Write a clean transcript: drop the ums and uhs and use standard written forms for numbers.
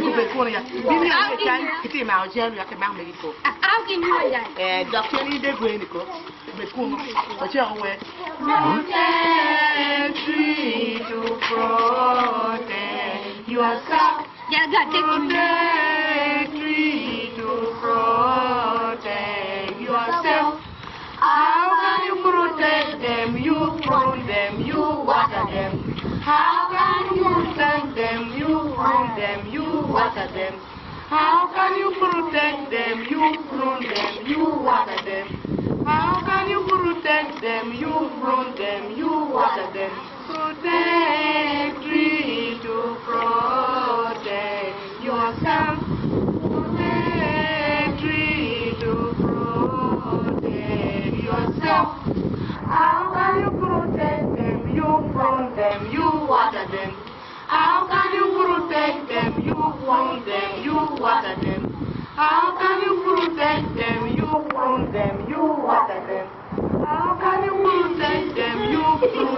go be ko ya bi mi o tan kiti ma o je ya ke ma me ko how can you do that doctor ni de go ni ko be ko no o je o we to protect yourself yeah God take to protect yourself. How can you protect them? You prune them, you water them. How can you protect them? You prune them, you water them. How can you protect them? You prune them, you water them. How can you protect them? You prune them, you water them. Protect tree to protect yourself. Protect tree to protect yourself. How can you protect them? You prune them, you water them. How can you protect them? You prune them, you water them. How can you protect them? You prune them, you water them. How can you protect them? You prune